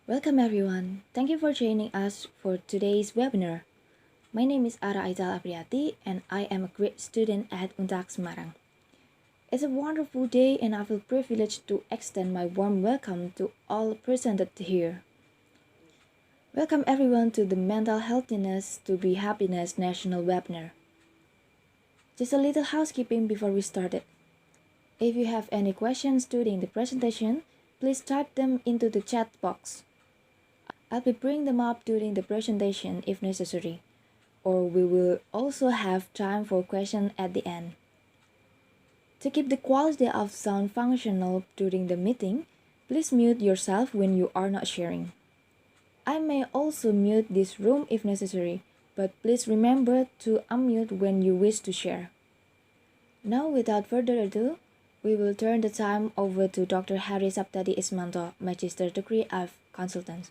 Welcome everyone. Thank you for joining us for today's webinar. My name is Ara Aizal Apriati and I am a grade student at Untak Semarang. It's a wonderful day and I feel privileged to extend my warm welcome to all present here. Welcome everyone to the Mental Healthiness to be Happiness National Webinar. Just a little housekeeping before we start it. If you have any questions during the presentation, please type them into the chat box. I'll be bringing them up during the presentation if necessary, or we will also have time for questions at the end. To keep the quality of sound functional during the meeting, please mute yourself when you are not sharing. I may also mute this room if necessary, but please remember to unmute when you wish to share. Now, without further ado, we will turn the time over to Dr. Hari Saptadi Ismanto, Magister Degree of Consultants.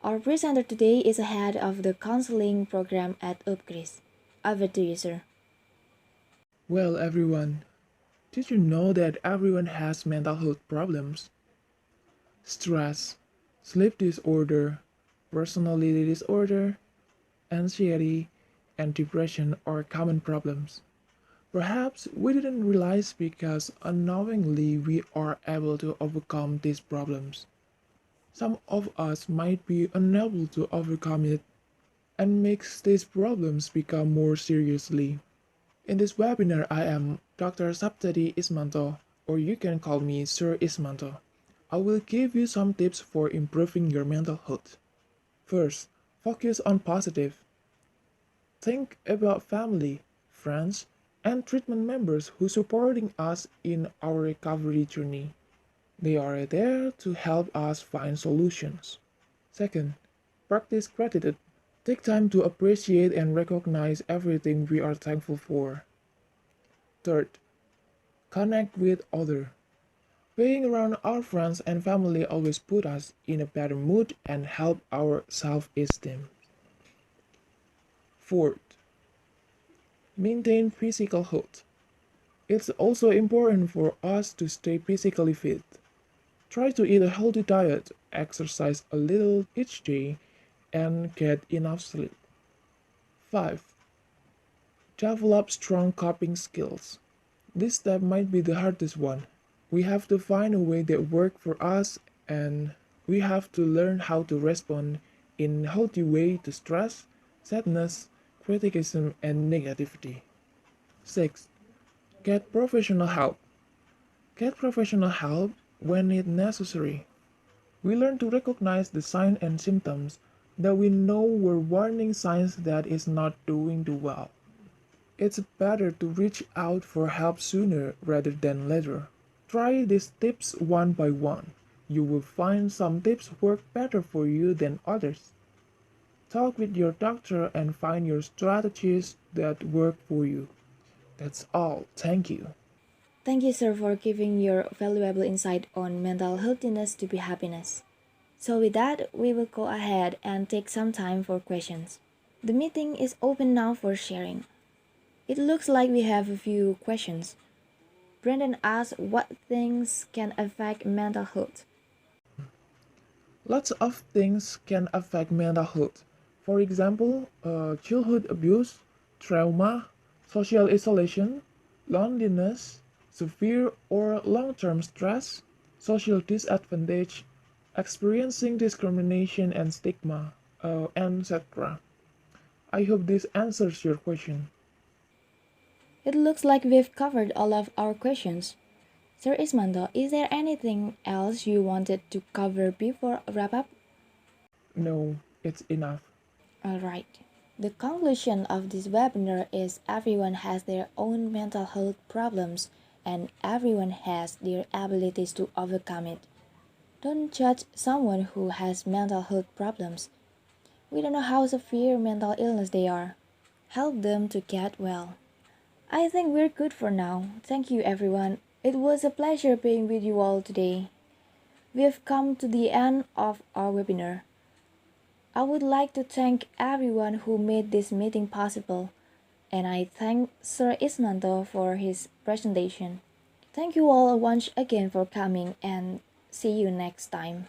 Our presenter today is the head of the counseling program at UPGRIS. Over to you, sir. Well, everyone, did you know that everyone has mental health problems? Stress, sleep disorder, personality disorder, anxiety, and depression are common problems. Perhaps we didn't realize because unknowingly we are able to overcome these problems. Some of us might be unable to overcome it and makes these problems become more seriously. In this webinar, I am Dr. Saptadi Ismanto, or you can call me Sir Ismanto. I will give you some tips for improving your mental health. First, focus on positive. Think about family, friends, and treatment members who are supporting us in our recovery journey. They are there to help us find solutions. Second, practice gratitude. Take time to appreciate and recognize everything we are thankful for. Third, connect with others. Being around our friends and family always put us in a better mood and help our self-esteem. Fourth, maintain physical health. It's also important for us to stay physically fit. Try to eat a healthy diet, exercise a little each day, and get enough sleep. 5. Develop strong coping skills. This step might be the hardest one. We have to find a way that works for us, and we have to learn how to respond in a healthy way to stress, sadness, criticism, and negativity. 6. Get professional help. Get professional help when it's necessary. We learn to recognize the signs and symptoms that we know were warning signs that is not doing too well. It's better to reach out for help sooner rather than later. Try these tips one by one. You will find some tips work better for you than others. Talk with your doctor and find your strategies that work for you. That's all. Thank you. Thank you, sir, for giving your valuable insight on mental healthiness to be happiness. So with that, we will go ahead and take some time for questions. The meeting is open now for sharing. It looks like we have a few questions. Brendan asks what things can affect mental health. Lots of things can affect mental health. For example, childhood abuse, trauma, social isolation, loneliness, severe or long-term stress, social disadvantage, experiencing discrimination and stigma, etc. I hope this answers your question. It looks like we've covered all of our questions. Sir Ismanto, is there anything else you wanted to cover before wrap up? No, it's enough. Alright. The conclusion of this webinar is everyone has their own mental health problems and everyone has their abilities to overcome it. Don't judge someone who has mental health problems. We don't know how severe mental illness they are. Help them to get well. I think we're good for now. Thank you, everyone. It was a pleasure being with you all today. We have come to the end of our webinar. I would like to thank everyone who made this meeting possible, and I thank Sir Ismanto for his presentation. Thank you all once again for coming, and see you next time.